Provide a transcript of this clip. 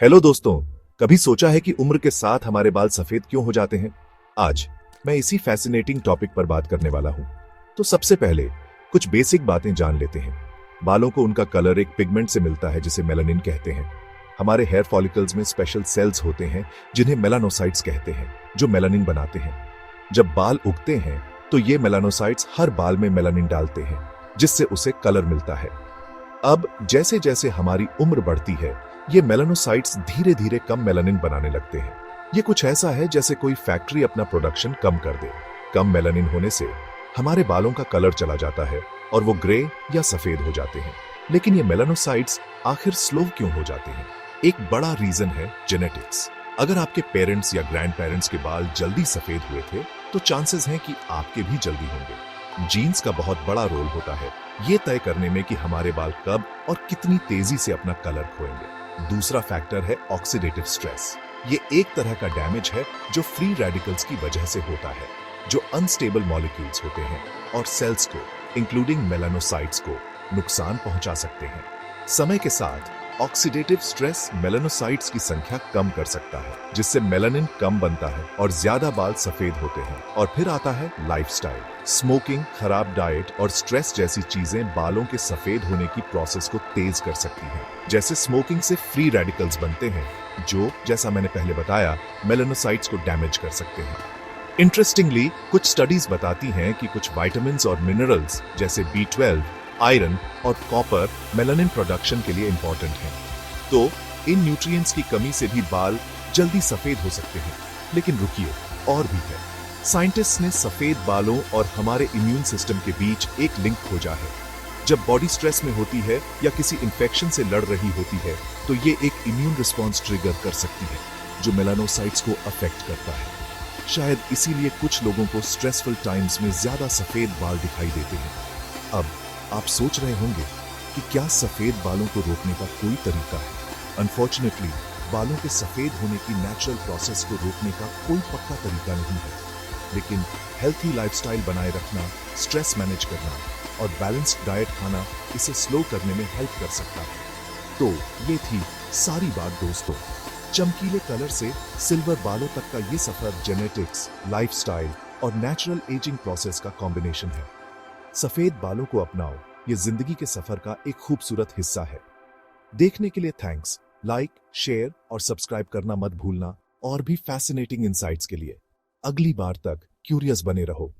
Hello दोस्तों, कभी सोचा है कि उम्र के साथ हमारे बाल सफेद क्यों हो जाते हैं? आज मैं इसी फैसिनेटिंग टॉपिक पर बात करने वाला हूं। तो सबसे पहले कुछ बेसिक बातें जान लेते हैं। बालों को उनका कलर एक पिगमेंट से मिलता है जिसे मेलानिन कहते हैं। हमारे हेयर फॉलिकल्स में स्पेशल सेल्स होते हैं जिन्हें मेलानोसाइट्स कहते हैं, जो मेलानिन बनाते हैं। जब बाल उगते हैं तो ये मेलानोसाइट्स हर बाल में मेलानिन डालते हैं, जिससे उसे कलर मिलता है। अब जैसे जैसे हमारी उम्र बढ़ती है, ये मेलानोसाइट्स धीरे धीरे कम मेलानिन बनाने लगते हैं। ये कुछ ऐसा है जैसे कोई फैक्ट्री अपना प्रोडक्शन कम कर दे। कम मेलानिन होने से हमारे बालों का कलर चला जाता है और वो ग्रे या सफेद हो जाते हैं। लेकिन ये मेलानोसाइट्स आखिर स्लो क्यों हो जाते हैं? एक बड़ा रीजन है जेनेटिक्स। अगर आपके पेरेंट्स या ग्रैंड पेरेंट्स के बाल जल्दी सफेद हुए थे, तो चांसेस हैं कि आपके भी जल्दी होंगे। जीन्स का बहुत बड़ा रोल होता है ये तय करने में कि हमारे बाल कब और कितनी तेजी से अपना कलर खोएंगे। दूसरा फैक्टर है ऑक्सीडेटिव स्ट्रेस। ये एक तरह का डैमेज है जो फ्री रेडिकल्स की वजह से होता है, जो अनस्टेबल मॉलिक्यूल्स होते हैं और सेल्स को, इंक्लूडिंग मेलानोसाइट्स को, नुकसान पहुंचा सकते हैं। समय के साथ ऑक्सीडेटिव स्ट्रेस मेलानोसाइट्स की संख्या कम कर सकता है, जिससे मेलानिन कम बनता है और ज्यादा बाल सफेद होते हैं। और फिर आता है लाइफस्टाइल। स्मोकिंग, खराब डाइट और स्ट्रेस जैसी चीजें बालों के सफेद होने की प्रोसेस को तेज कर सकती हैं। जैसे स्मोकिंग से फ्री रेडिकल्स बनते हैं, जो, जैसा मैंने पहले बताया, मेलानोसाइट्स को डैमेज कर सकते हैं। इंटरेस्टिंगली, कुछ स्टडीज बताती हैं कि कुछ विटामिन्स और मिनरल्स जैसे B12, आयरन और कॉपर मेलानिन प्रोडक्शन के लिए इंपॉर्टेंट हैं। तो इन न्यूट्रिएंट्स की कमी से भी बाल जल्दी सफेद हो सकते हैं। लेकिन रुकिए, और भी है। साइंटिस्ट्स ने सफेद बालों और हमारे इम्यून सिस्टम के बीच एक लिंक खोजा है। जब बॉडी स्ट्रेस में होती है या किसी इंफेक्शन से लड़ रही होती है, तो ये एक इम्यून रिस्पॉन्स ट्रिगर कर सकती है, जो मेलानोसाइट्स को अफेक्ट करता है। शायद इसीलिए कुछ लोगों को स्ट्रेसफुल टाइम्स में ज्यादा सफेद बाल दिखाई देते हैं। अब आप सोच रहे होंगे कि क्या सफेद बालों को रोकने का कोई तरीका है? अनफॉर्चुनेटली, बालों के सफेद होने की नेचुरल प्रोसेस को रोकने का कोई पक्का तरीका नहीं है। लेकिन हेल्थी लाइफस्टाइल बनाए रखना, स्ट्रेस मैनेज करना और बैलेंस्ड डाइट खाना इसे स्लो करने में हेल्प कर सकता है। तो ये थी सारी बात दोस्तों। चमकीले कलर से सिल्वर बालों तक का ये सफर जेनेटिक्स, लाइफस्टाइल और नेचुरल एजिंग प्रोसेस का कॉम्बिनेशन है। सफेद बालों को अपनाओ, ये जिंदगी के सफर का एक खूबसूरत हिस्सा है। देखने के लिए थैंक्स। लाइक, शेयर और सब्सक्राइब करना मत भूलना, और भी फैसिनेटिंग इंसाइट्स के लिए। अगली बार तक क्यूरियस बने रहो।